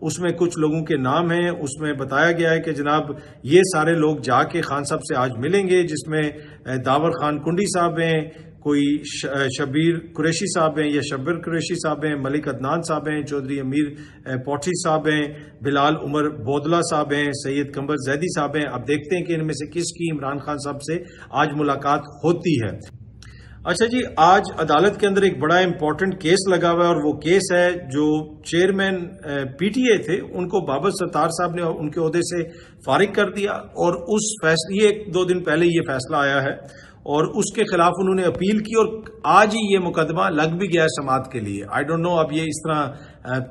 اس میں کچھ لوگوں کے نام ہیں. اس میں بتایا گیا ہے کہ جناب یہ سارے لوگ جا کے خان صاحب سے آج ملیں گے، جس میں داور خان کنڈی صاحب ہیں، کوئی شبیر قریشی صاحب ہیں یا شبیر قریشی صاحب ہیں، ملک عدنان صاحب ہیں، چودھری امیر پوٹھی صاحب ہیں، بلال عمر بودلہ صاحب ہیں، سید قمر زیدی صاحب ہیں. اب دیکھتے ہیں کہ ان میں سے کس کی عمران خان صاحب سے آج ملاقات ہوتی ہے. اچھا جی، آج عدالت کے اندر ایک بڑا امپورٹنٹ کیس لگا ہوا ہے، اور وہ کیس ہے جو چیئرمین پی ٹی اے تھے ان کو بابر ستار صاحب نے ان کے عہدے سے فارغ کر دیا، اور اس فیصلے یہ 2 دن پہلے یہ فیصلہ آیا ہے، اور اس کے خلاف انہوں نے اپیل کی، اور آج ہی یہ مقدمہ لگ بھی گیا ہے سماعت کے لیے. آئی ڈونٹ نو اب یہ اس طرح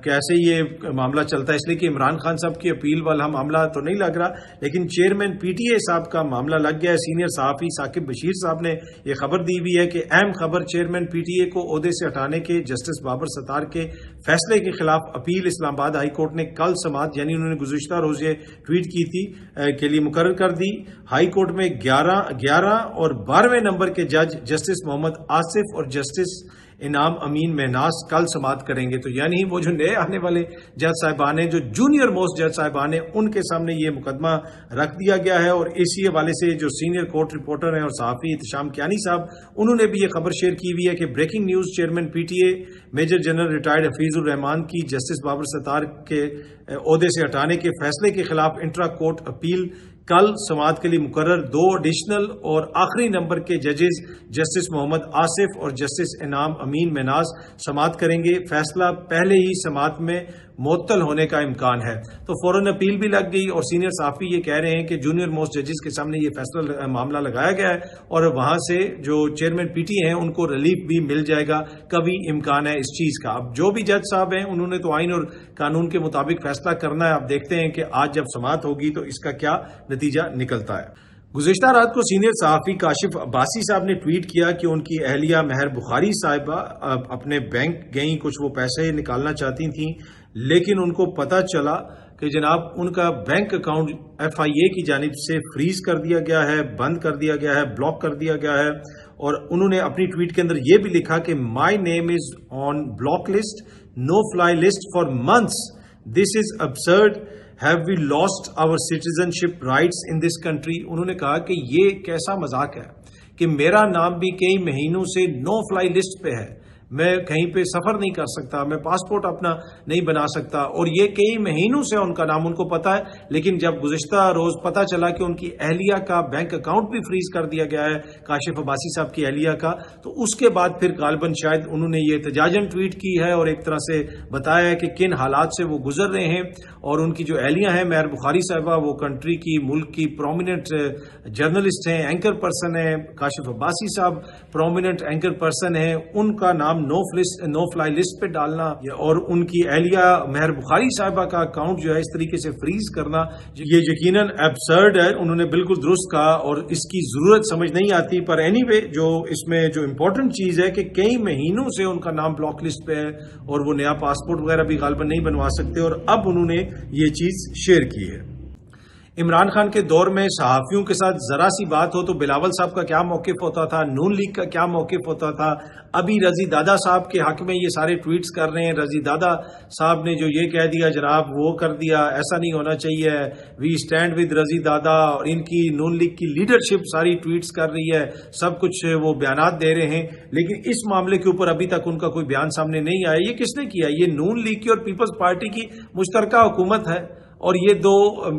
کیسے یہ معاملہ چلتا ہے، اس لیے کہ عمران خان صاحب کی اپیل والا معاملہ تو نہیں لگ رہا، لیکن چیئرمین پی ٹی اے صاحب کا معاملہ لگ گیا ہے. سینئر صحافی ثاقب بشیر صاحب نے یہ خبر دی ہوئی ہے کہ اہم خبر، چیئرمین پی ٹی اے کو عہدے سے ہٹانے کے جسٹس بابر ستار کے فیصلے کے خلاف اپیل اسلام آباد ہائی کورٹ نے کل سماعت، یعنی انہوں نے گزشتہ روز یہ ٹویٹ کی تھی، کے لیے مقرر کر دی. ہائی کورٹ میں 11 اور 12ویں نمبر کے جج جسٹس محمد آصف اور جسٹس انعام امین مہناز کل سماعت کریں گے. تو یعنی وہ جو نئے آنے والے جج صاحبان ہیں، جو جونیئر موسٹ جج صاحبان ہیں، ان کے سامنے یہ مقدمہ رکھ دیا گیا ہے. اور اسی حوالے سے جو سینئر کورٹ رپورٹر ہیں اور صحافی احتشام کیانی صاحب، انہوں نے بھی یہ خبر شیئر کی ہوئی ہے کہ breaking news, chairman P T A major general retired Hafeez ur Rehman کی جسٹس بابر ستار کے عہدے سے ہٹانے کے فیصلے کے خلاف انٹرا کورٹ اپیل کل سماعت کے لیے مقرر 2 ایڈیشنل اور آخری نمبر کے ججز جسٹس محمد آصف اور جسٹس انعام امین مہناز سماعت کریں گے. فیصلہ پہلے ہی سماعت میں معطل ہونے کا امکان ہے، تو فوراً اپیل بھی لگ گئی، اور سینئر صحافی یہ کہہ رہے ہیں کہ جونیئر موسٹ ججز کے سامنے یہ فیصلہ معاملہ لگایا گیا ہے، اور وہاں سے جو چیئرمین پی ٹی ہیں ان کو ریلیف بھی مل جائے گا. کبھی امکان ہے اس چیز کا. اب جو بھی جج صاحب ہیں انہوں نے تو آئین اور قانون کے مطابق فیصلہ کرنا ہے. اب دیکھتے ہیں کہ آج جب سماعت ہوگی تو اس کا کیا نتیجہ نکلتا ہے. گزشتہ رات کو سینئر صحافی کاشف عباسی صاحب نے ٹویٹ کیا کہ ان کی اہلیہ مہر بخاری صاحبہ اپنے بینک گئیں، کچھ وہ پیسے نکالنا چاہتی تھیں، لیکن ان کو پتہ چلا کہ جناب ان کا بینک اکاؤنٹ ایف آئی اے کی جانب سے فریز کر دیا گیا ہے، بند کر دیا گیا ہے، بلاک کر دیا گیا ہے. اور انہوں نے اپنی ٹویٹ کے اندر یہ بھی لکھا کہ my name is on block list, no fly list for months, this is absurd, have we lost our citizenship rights in this country. انہوں نے کہا کہ یہ کیسا مذاق ہے کہ میرا نام بھی کئی مہینوں سے نو فلائی لسٹ پہ ہے، میں کہیں پہ سفر نہیں کر سکتا، میں پاسپورٹ اپنا نہیں بنا سکتا، اور یہ کئی مہینوں سے ان کا نام ان کو پتا ہے. لیکن جب گزشتہ روز پتا چلا کہ ان کی اہلیہ کا بینک اکاؤنٹ بھی فریز کر دیا گیا ہے، کاشف عباسی صاحب کی اہلیہ کا، تو اس کے بعد پھر غالباً شاید انہوں نے یہ احتجاجاً ٹویٹ کی ہے اور ایک طرح سے بتایا ہے کہ کن حالات سے وہ گزر رہے ہیں. اور ان کی جو اہلیہ ہیں مہر بخاری صاحبہ، وہ کنٹری کی، ملک کی پرومیننٹ جرنلسٹ ہیں، اینکر پرسن ہیں. کاشف عباسی صاحب پرومیننٹ اینکر پرسن ہیں، ان کا نام نو فلائی لسٹ پہ ڈالنا اور ان کی اہلیہ مہر بخاری صاحبہ کا اکاؤنٹ جو ہے اس طریقے سے فریز کرنا، یہ یقیناً ایبسرڈ ہے. انہوں نے بالکل درست کہا اور اس کی ضرورت سمجھ نہیں آتی. پر اینی وے جو اس میں جو امپورٹنٹ چیز ہے کہ کئی مہینوں سے ان کا نام بلاک لسٹ پہ ہے اور وہ نیا پاسپورٹ وغیرہ بھی غالباً نہیں بنوا سکتے، اور اب انہوں نے یہ چیز شیئر کی ہے. عمران خان کے دور میں صحافیوں کے ساتھ ذرا سی بات ہو تو بلاول صاحب کا کیا موقف ہوتا تھا، نون لیگ کا کیا موقف ہوتا تھا. ابھی رضی دادا صاحب کے حق میں یہ سارے ٹویٹس کر رہے ہیں. رضی دادا صاحب نے جو یہ کہہ دیا جناب وہ کر دیا، ایسا نہیں ہونا چاہیے، وی اسٹینڈ ود رضی دادا، اور ان کی نون لیگ کی لیڈرشپ ساری ٹویٹس کر رہی ہے، سب کچھ وہ بیانات دے رہے ہیں. لیکن اس معاملے کے اوپر ابھی تک ان کا کوئی بیان سامنے نہیں آیا. یہ کس نے کیا؟ یہ نون لیگ کی اور پیپلز پارٹی کی مشترکہ حکومت ہے، اور یہ 2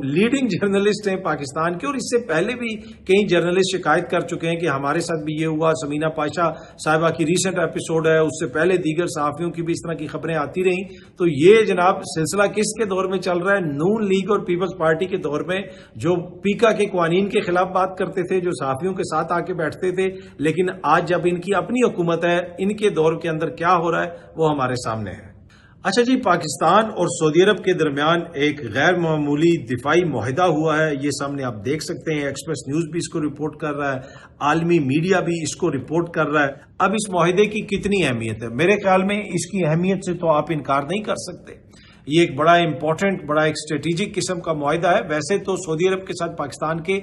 لیڈنگ جرنلسٹ ہیں پاکستان کے. اور اس سے پہلے بھی کئی جرنلسٹ شکایت کر چکے ہیں کہ ہمارے ساتھ بھی یہ ہوا. سمینہ پاشا صاحبہ کی ریسنٹ ایپیسوڈ ہے، اس سے پہلے دیگر صحافیوں کی بھی اس طرح کی خبریں آتی رہیں. تو یہ جناب سلسلہ کس کے دور میں چل رہا ہے؟ نون لیگ اور پیپلز پارٹی کے دور میں، جو پیکا کے قوانین کے خلاف بات کرتے تھے، جو صحافیوں کے ساتھ آ کے بیٹھتے تھے. لیکن آج جب ان کی اپنی حکومت ہے، ان کے دور کے اندر کیا ہو رہا ہے وہ ہمارے سامنے ہے. اچھا جی، پاکستان اور سعودی عرب کے درمیان ایک غیر معمولی دفاعی معاہدہ ہوا ہے. یہ سامنے آپ دیکھ سکتے ہیں، ایکسپریس نیوز بھی اس کو رپورٹ کر رہا ہے، عالمی میڈیا بھی اس کو رپورٹ کر رہا ہے. اب اس معاہدے کی کتنی اہمیت ہے؟ میرے خیال میں اس کی اہمیت سے تو آپ انکار نہیں کر سکتے. یہ ایک بڑا امپورٹنٹ، بڑا ایک اسٹریٹجک قسم کا معاہدہ ہے. ویسے تو سعودی عرب کے ساتھ پاکستان کے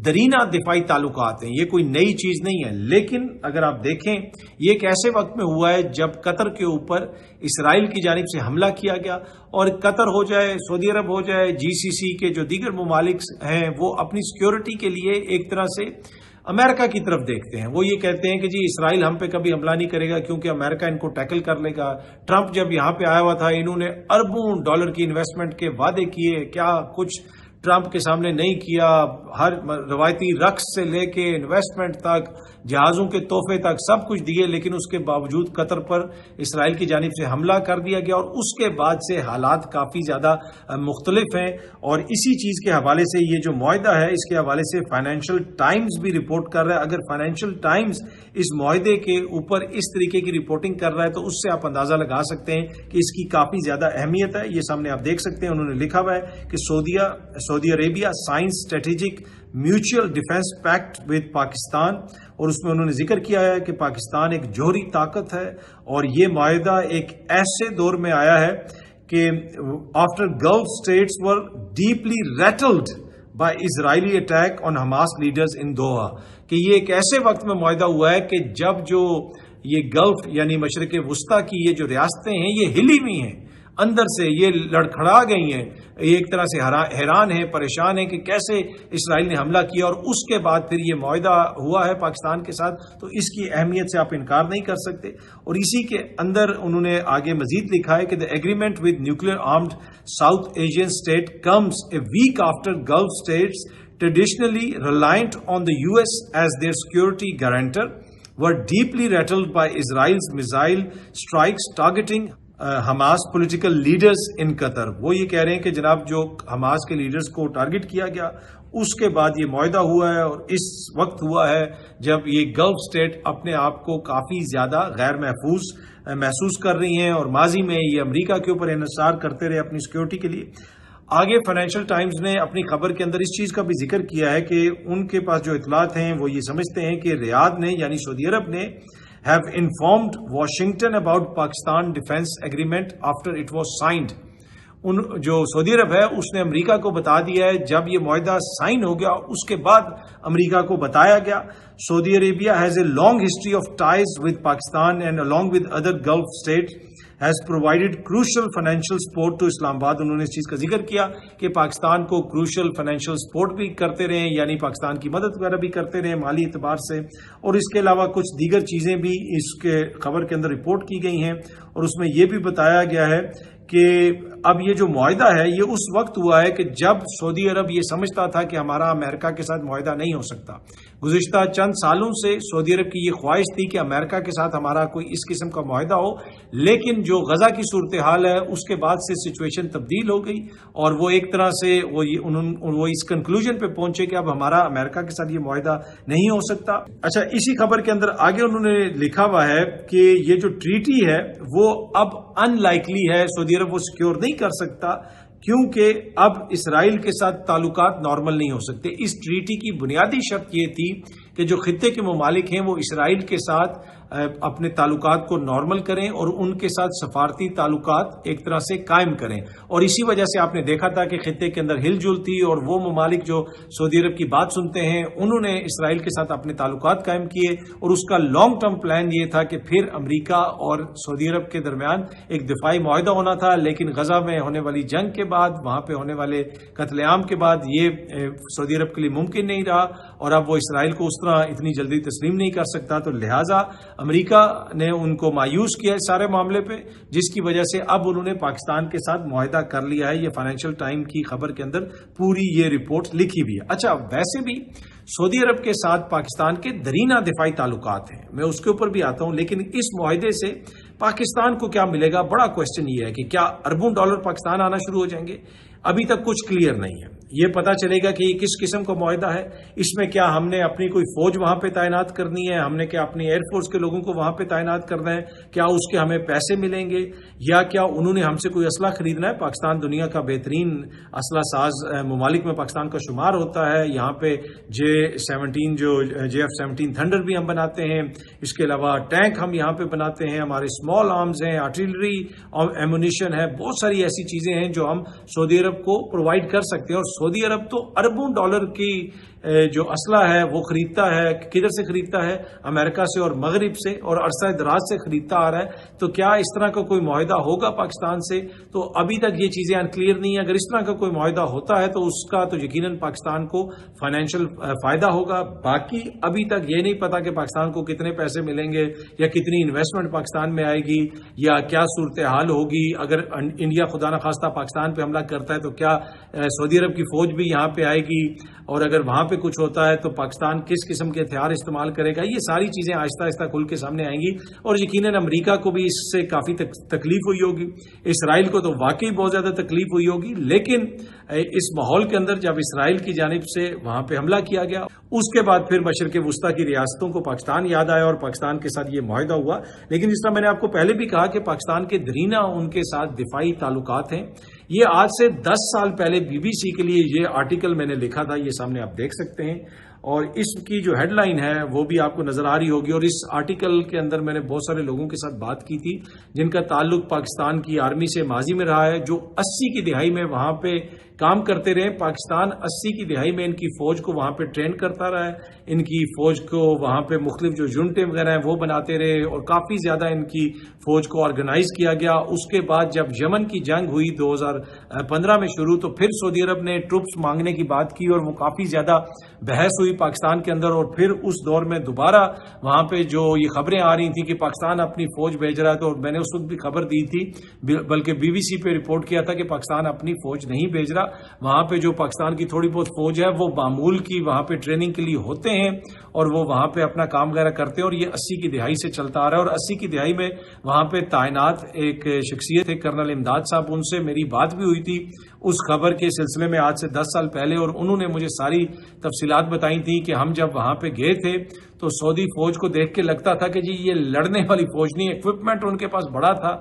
درینہ دفاعی تعلقات ہیں، یہ کوئی نئی چیز نہیں ہے، لیکن اگر آپ دیکھیں یہ ایک ایسے وقت میں ہوا ہے جب قطر کے اوپر اسرائیل کی جانب سے حملہ کیا گیا، اور قطر ہو جائے، سعودی عرب ہو جائے، جی سی سی کے جو دیگر ممالک ہیں، وہ اپنی سیکیورٹی کے لیے ایک طرح سے امریکہ کی طرف دیکھتے ہیں. وہ یہ کہتے ہیں کہ جی اسرائیل ہم پہ کبھی حملہ نہیں کرے گا کیونکہ امریکہ ان کو ٹیکل کر لے گا. ٹرمپ جب یہاں پہ آیا ہوا تھا، انہوں نے اربوں ڈالر کی انویسٹمنٹ کے وعدے کیے، کیا کچھ ٹرمپ کے سامنے نہیں کیا. ہر روایتی رقص سے لے کے انویسٹمنٹ تک، جہازوں کے تحفے تک سب کچھ دیے، لیکن اس کے باوجود قطر پر اسرائیل کی جانب سے حملہ کر دیا گیا، اور اس کے بعد سے حالات کافی زیادہ مختلف ہیں. اور اسی چیز کے حوالے سے یہ جو معاہدہ ہے، اس کے حوالے سے فائنینشیل ٹائمز بھی رپورٹ کر رہا ہے. اگر فائنینشیل ٹائمز اس معاہدے کے اوپر اس طریقے کی رپورٹنگ کر رہا ہے تو اس سے آپ اندازہ لگا سکتے ہیں کہ اس کی کافی زیادہ اہمیت ہے. یہ سامنے آپ دیکھ سکتے ہیں، انہوں نے لکھا ہوا ہے کہ Saudi Arabia signs strategic mutual defence pact with Pakistan, اور اس میں انہوں نے ذکر کیا ہے کہ پاکستان ایک جوہری طاقت ہے، اور یہ معاہدہ ایک ایسے دور میں آیا ہے کہ after gulf states were deeply rattled by Israeli attack on Hamas leaders in Doha, کہ یہ ایک ایسے وقت میں معاہدہ ہوا ہے کہ جب جو یہ گلف یعنی مشرق وسطیٰ کی یہ جو ریاستیں ہیں یہ ہلی ہوئی ہیں، اندر سے یہ لڑکھڑا گئی ہیں، یہ ایک طرح سے حیران ہیں، پریشان ہیں کہ کیسے اسرائیل نے حملہ کیا، اور اس کے بعد پھر یہ معاہدہ ہوا ہے پاکستان کے ساتھ. تو اس کی اہمیت سے آپ انکار نہیں کر سکتے. اور اسی کے اندر انہوں نے آگے مزید لکھا ہے کہ the agreement with nuclear armed South Asian state comes a week after Gulf states traditionally reliant on the US as their security guarantor were deeply rattled by Israel's missile strikes targeting Hamas political leaders in Qatar. وہ یہ کہہ رہے ہیں کہ جناب جو Hamas کے leaders کو ٹارگٹ کیا گیا، اس کے بعد یہ معاہدہ ہوا ہے، اور اس وقت ہوا ہے جب یہ گلف سٹیٹ اپنے آپ کو کافی زیادہ غیر محفوظ محسوس کر رہی ہیں، اور ماضی میں یہ امریکہ کے اوپر انحصار کرتے رہے اپنی سیکیورٹی کے لیے. آگے فائنینشیل ٹائمز نے اپنی خبر کے اندر اس چیز کا بھی ذکر کیا ہے کہ ان کے پاس جو اطلاعات ہیں وہ یہ سمجھتے ہیں کہ ریاض نے یعنی سعودی عرب نے have informed Washington about Pakistan defense agreement after it was signed. جو سعودی عرب ہے اس نے امریکہ کو بتا دیا ہے جب یہ معاہدہ سائن ہو گیا، اس کے بعد امریکہ کو بتایا گیا. سعودی Arabia has a long history of ties with Pakistan and along with other Gulf states has provided crucial financial support to Islam Abad. انہوں نے اس چیز کا ذکر کیا کہ پاکستان کو crucial financial support بھی کرتے رہے، یعنی پاکستان کی مدد وغیرہ بھی کرتے رہے مالی اعتبار سے، اور اس کے علاوہ کچھ دیگر چیزیں بھی اس کے خبر کے اندر رپورٹ کی گئی ہیں. اور اس میں یہ بھی بتایا گیا ہے کہ اب یہ جو معاہدہ ہے یہ اس وقت ہوا ہے کہ جب سعودی عرب یہ سمجھتا تھا کہ ہمارا امریکہ کے ساتھ معاہدہ نہیں ہو سکتا. گزشتہ چند سالوں سے سعودی عرب کی یہ خواہش تھی کہ امریکہ کے ساتھ ہمارا کوئی اس قسم کا معاہدہ ہو، لیکن جو غزہ کی صورتحال ہے اس کے بعد سے سچویشن تبدیل ہو گئی، اور وہ ایک طرح سے وہ اس کنکلوژن پہ پہنچے کہ اب ہمارا امریکہ کے ساتھ یہ معاہدہ نہیں ہو سکتا. اچھا، اسی خبر کے اندر آگے انہوں نے لکھا ہوا ہے کہ یہ جو ٹریٹی ہے وہ اب ان لائکلی ہے، سعودی عرب وہ سیکیور نہیں کر سکتا کیونکہ اب اسرائیل کے ساتھ تعلقات نارمل نہیں ہو سکتے. اس ٹریٹی کی بنیادی شرط یہ تھی کہ جو خطے کے ممالک ہیں وہ اسرائیل کے ساتھ اپنے تعلقات کو نارمل کریں اور ان کے ساتھ سفارتی تعلقات ایک طرح سے قائم کریں. اور اسی وجہ سے آپ نے دیکھا تھا کہ خطے کے اندر ہل جل تھی، اور وہ ممالک جو سعودی عرب کی بات سنتے ہیں انہوں نے اسرائیل کے ساتھ اپنے تعلقات قائم کیے، اور اس کا لانگ ٹرم پلان یہ تھا کہ پھر امریکہ اور سعودی عرب کے درمیان ایک دفاعی معاہدہ ہونا تھا. لیکن غزہ میں ہونے والی جنگ کے بعد، وہاں پہ ہونے والے قتل عام کے بعد یہ سعودی عرب کے لیے ممکن نہیں رہا، اور اب وہ اسرائیل کو اس طرح اتنی جلدی تسلیم نہیں کر سکتا. تو لہٰذا امریکہ نے ان کو مایوس کیا اس سارے معاملے پہ، جس کی وجہ سے اب انہوں نے پاکستان کے ساتھ معاہدہ کر لیا ہے. یہ فائنینشیل ٹائم کی خبر کے اندر پوری یہ رپورٹ لکھی بھی ہے. اچھا، ویسے بھی سعودی عرب کے ساتھ پاکستان کے درینہ دفاعی تعلقات ہیں، میں اس کے اوپر بھی آتا ہوں، لیکن اس معاہدے سے پاکستان کو کیا ملے گا؟ بڑا کوشچن یہ ہے کہ کیا اربوں ڈالر پاکستان آنا شروع ہو جائیں گے؟ ابھی تک کچھ کلیئر نہیں ہے. یہ پتا چلے گا کہ یہ کس قسم کا معاہدہ ہے. اس میں کیا ہم نے اپنی کوئی فوج وہاں پہ تعینات کرنی ہے, ہم نے کیا اپنی ایئر فورس کے لوگوں کو وہاں پہ تعینات کرنا ہے, کیا اس کے ہمیں پیسے ملیں گے, یا کیا انہوں نے ہم سے کوئی اسلحہ خریدنا ہے. پاکستان دنیا کا بہترین اسلحہ ساز ممالک میں پاکستان کا شمار ہوتا ہے. یہاں پہ JF-17 تھنڈر بھی ہم بناتے ہیں. اس کے علاوہ ٹینک ہم یہاں پہ بناتے ہیں, ہمارے اسمال آرمز ہیں, آرٹلری ایمونیشن ہے, بہت ساری ایسی چیزیں ہیں جو ہم سعودی عرب کو پرووائڈ کر سکتے ہیں. اور سعودی عرب تو اربوں ڈالر کی جو اسلحہ ہے وہ خریدتا ہے. کدھر سے خریدتا ہے؟ امریکہ سے اور مغرب سے, اور عرصہ دراز سے خریدتا آ رہا ہے. تو کیا اس طرح کا کوئی معاہدہ ہوگا پاکستان سے؟ تو ابھی تک یہ چیزیں انکلیئر نہیں ہیں. اگر اس طرح کا کوئی معاہدہ ہوتا ہے تو اس کا تو یقیناً پاکستان کو فائنینشیل فائدہ ہوگا. باقی ابھی تک یہ نہیں پتا کہ پاکستان کو کتنے پیسے ملیں گے, یا کتنی انویسٹمنٹ پاکستان میں آئے گی, یا کیا صورتحال ہوگی. اگر انڈیا خدا نخواستہ پاکستان پہ حملہ کرتا ہے تو کیا سعودی عرب کی فوج بھی یہاں پہ آئے گی, اور اگر وہاں پہ کچھ ہوتا ہے تو پاکستان کس قسم کے ہتھیار استعمال کرے گا. یہ ساری چیزیں آہستہ آہستہ کھل کے سامنے آئیں گی, اور یقیناً امریکہ کو بھی اس سے کافی تکلیف ہوئی ہوگی. اسرائیل کو تو واقعی بہت زیادہ تکلیف ہوئی ہوگی. لیکن اس ماحول کے اندر جب اسرائیل کی جانب سے وہاں پہ حملہ کیا گیا, اس کے بعد پھر مشرق وسطیٰ کی ریاستوں کو پاکستان یاد آیا اور پاکستان کے ساتھ یہ معاہدہ ہوا. لیکن جس طرح میں نے آپ کو پہلے بھی کہا کہ پاکستان کے درینہ ان کے ساتھ دفاعی تعلقات ہیں. یہ آج سے 10 سال پہلے BBC کے لیے یہ آرٹیکل میں نے لکھا تھا, یہ سامنے آپ دیکھ سکتے ہیں, اور اس کی جو ہیڈ لائن ہے وہ بھی آپ کو نظر آ رہی ہوگی. اور اس آرٹیکل کے اندر میں نے بہت سارے لوگوں کے ساتھ بات کی تھی جن کا تعلق پاکستان کی آرمی سے ماضی میں رہا ہے, جو 80 کی دہائی میں وہاں پہ کام کرتے رہے. پاکستان 80 کی دہائی میں ان کی فوج کو وہاں پہ ٹرین کرتا رہا ہے, ان کی فوج کو وہاں پہ مختلف جو یونٹیں وغیرہ ہیں وہ بناتے رہے, اور کافی زیادہ ان کی فوج کو آرگنائز کیا گیا. اس کے بعد جب یمن کی جنگ ہوئی 2015 میں شروع, تو پھر سعودی عرب نے ٹروپس مانگنے کی بات کی, اور وہ کافی زیادہ بحث ہوئی پاکستان کے اندر. اور پھر اس دور میں دوبارہ وہاں پہ جو یہ خبریں آ رہی تھیں کہ پاکستان اپنی فوج بھیج رہا ہے, تو میں نے اس وقت بھی خبر دی تھی, بلکہ BBC پہ رپورٹ کیا تھا کہ پاکستان اپنی فوج نہیں بھیج رہا. وہاں پہ جو پاکستان کی تھوڑی بہت فوج ہے وہ معمول کی وہاں پہ ٹریننگ کے لیے ہوتے ہیں, اور وہ وہاں پہ اپنا کام وغیرہ کرتے ہیں. اور یہ 80 کی دہائی سے چلتا آ رہا ہے. اور 80 کی دہائی میں وہاں پہ تعینات ایک شخصیت ہے کرنل امداد صاحب, ان سے میری بات بھی ہوئی تھی اس خبر کے سلسلے میں آج سے 10 سال پہلے, اور انہوں نے مجھے ساری تفصیلات بتائی تھیں کہ ہم جب وہاں پہ گئے تھے تو سعودی فوج کو دیکھ کے لگتا تھا کہ جی یہ لڑنے والی فوج نہیں ہے. اکوپمنٹ ان کے پاس بڑا تھا,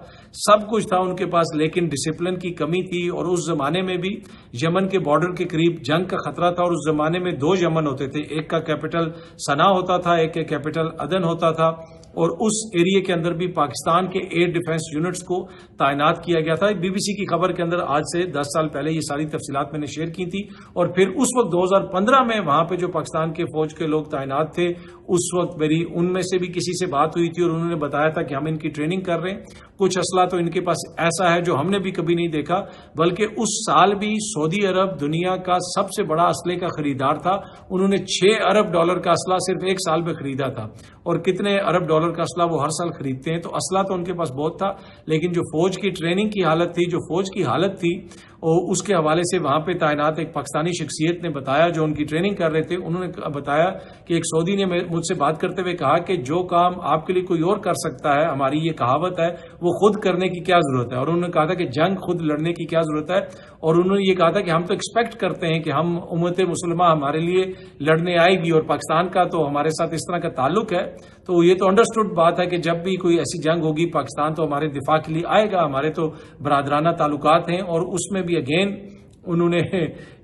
سب کچھ تھا ان کے پاس, لیکن ڈسپلن کی کمی تھی. اور اس زمانے میں بھی یمن کے بارڈر کے قریب جنگ کا خطرہ تھا, اور اس زمانے میں 2 یمن ہوتے تھے, ایک کا کیپٹل سنا ہوتا تھا, ایک کا کیپٹل عدن ہوتا تھا. اور اس ایریے کے اندر بھی پاکستان کے ایئر ڈیفنس یونٹس کو تعینات کیا گیا تھا. BBC کی خبر کے اندر آج سے 10 سال پہلے یہ ساری تفصیلات میں نے شیئر کی تھی. اور پھر اس وقت 2015 میں وہاں پہ جو پاکستان کے فوج کے لوگ تعینات تھے, اس وقت میری ان میں سے بھی کسی سے بات ہوئی تھی, اور انہوں نے بتایا تھا کہ ہم ان کی ٹریننگ کر رہے ہیں. کچھ اسلحہ تو ان کے پاس ایسا ہے جو ہم نے بھی کبھی نہیں دیکھا, بلکہ اس سال بھی سعودی عرب دنیا کا سب سے بڑا اسلحے کا خریدار تھا. انہوں نے $6 ارب کا اسلحہ صرف ایک سال میں خریدا تھا, اور کتنے ارب ڈالر کا اسلحہ وہ ہر سال خریدتے ہیں. تو اسلحہ تو ان کے پاس بہت تھا, لیکن جو فوج کی ٹریننگ کی حالت تھی, جو فوج کی حالت تھی, اور اس کے حوالے سے وہاں پہ تعینات ایک پاکستانی شخصیت نے بتایا جو ان کی ٹریننگ کر رہے تھے. انہوں نے بتایا کہ ایک سعودی نے مجھ سے بات کرتے ہوئے کہا کہ جو کام آپ کے لیے کوئی اور کر سکتا ہے, ہماری یہ کہاوت ہے, وہ خود کرنے کی کیا ضرورت ہے. اور انہوں نے کہا تھا کہ جنگ خود لڑنے کی کیا ضرورت ہے. اور انہوں نے یہ کہا تھا کہ ہم تو ایکسپیکٹ کرتے ہیں کہ ہم امت مسلمہ ہمارے لیے لڑنے آئے گی, اور پاکستان کا تو ہمارے ساتھ اس طرح کا تعلق ہے. تو یہ تو انڈرسٹوڈ بات ہے کہ جب بھی کوئی ایسی جنگ ہوگی پاکستان تو ہمارے دفاع کے لیے آئے گا. ہمارے تو برادرانہ تعلقات ہیں. اور اس میں بھی اگین انہوں نے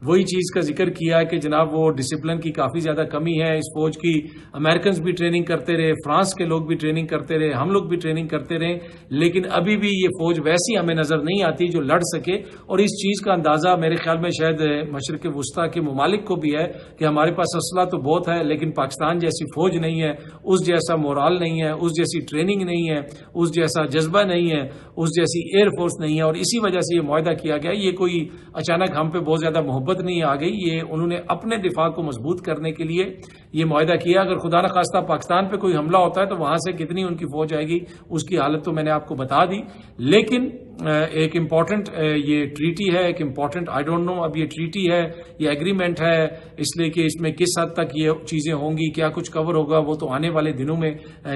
وہی چیز کا ذکر کیا کہ جناب وہ ڈسپلن کی کافی زیادہ کمی ہے اس فوج کی. امریکنز بھی ٹریننگ کرتے رہے, فرانس کے لوگ بھی ٹریننگ کرتے رہے, ہم لوگ بھی ٹریننگ کرتے رہے, لیکن ابھی بھی یہ فوج ویسی ہمیں نظر نہیں آتی جو لڑ سکے. اور اس چیز کا اندازہ میرے خیال میں شاید مشرق وسطیٰ کے ممالک کو بھی ہے کہ ہمارے پاس اسلحہ تو بہت ہے, لیکن پاکستان جیسی فوج نہیں ہے, اس جیسا مورال نہیں ہے, اس جیسی ٹریننگ نہیں ہے, اس جیسا جذبہ نہیں ہے, اس جیسی ایئر فورس نہیں ہے. اور اسی وجہ سے یہ معاہدہ کیا گیا. یہ کوئی اچانک ہم پہ بہت زیادہ محبت نہیں آ گئی, یہ انہوں نے اپنے دفاع کو مضبوط کرنے کے لیے یہ معاہدہ کیا. اگر خدا نخواستہ پاکستان پہ کوئی حملہ ہوتا ہے تو وہاں سے کتنی ان کی فوج آئے گی, اس کی حالت تو میں نے آپ کو بتا دی. لیکن ایک امپورٹنٹ یہ ٹریٹی ہے، ایک امپورٹنٹ آئی ڈونٹ نو اب یہ ٹریٹی ہے یہ ایگریمنٹ ہے، اس لیے کہ اس میں کس حد تک یہ چیزیں ہوں گی، کیا کچھ کور ہوگا، وہ تو آنے والے دنوں میں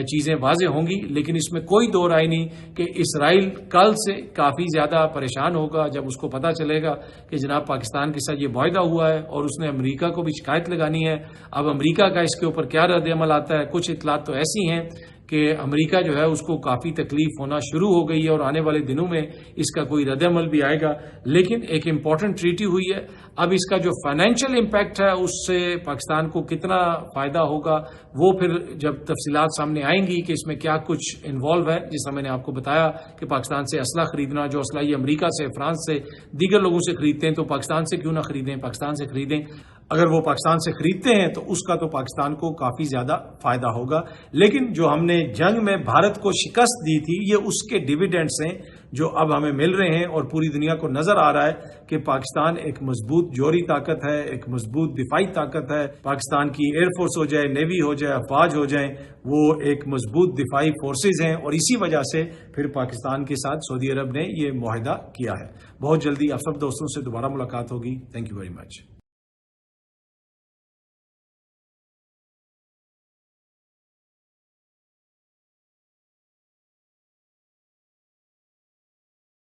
چیزیں واضح ہوں گی، لیکن اس میں کوئی دو رائے نہیں کہ اسرائیل کل سے کافی زیادہ پریشان ہوگا جب اس کو پتہ چلے گا کہ جناب پاکستان کے ساتھ یہ معاہدہ ہوا ہے اور اس نے امریکہ کو بھی شکایت لگانی ہے۔ اب امریکہ کا اس کے اوپر کیا رد عمل آتا ہے؟ کچھ اطلاعات تو ایسی ہیں کہ امریکہ جو ہے اس کو کافی تکلیف ہونا شروع ہو گئی ہے اور آنے والے دنوں میں اس کا کوئی رد عمل بھی آئے گا، لیکن ایک امپورٹنٹ ٹریٹی ہوئی ہے۔ اب اس کا جو فائنینشیل امپیکٹ ہے اس سے پاکستان کو کتنا فائدہ ہوگا وہ پھر جب تفصیلات سامنے آئیں گی کہ اس میں کیا کچھ انوالو ہے، جس طرح میں نے آپ کو بتایا کہ پاکستان سے اسلحہ خریدنا، جو اسلحہ یہ امریکہ سے، فرانس سے، دیگر لوگوں سے خریدتے ہیں تو پاکستان سے کیوں نہ خریدیں، پاکستان سے خریدیں۔ اگر وہ پاکستان سے خریدتے ہیں تو اس کا تو پاکستان کو کافی زیادہ فائدہ ہوگا، لیکن جو ہم نے جنگ میں بھارت کو شکست دی تھی یہ اس کے ڈیویڈنڈز ہیں جو اب ہمیں مل رہے ہیں، اور پوری دنیا کو نظر آ رہا ہے کہ پاکستان ایک مضبوط جوہری طاقت ہے، ایک مضبوط دفاعی طاقت ہے۔ پاکستان کی ایئر فورس ہو جائے، نیوی ہو جائے، افواج ہو جائیں، وہ ایک مضبوط دفاعی فورسز ہیں، اور اسی وجہ سے پھر پاکستان کے ساتھ سعودی عرب نے یہ معاہدہ کیا ہے۔ بہت جلدی آپ سب دوستوں سے دوبارہ ملاقات ہوگی۔ Thank you very much.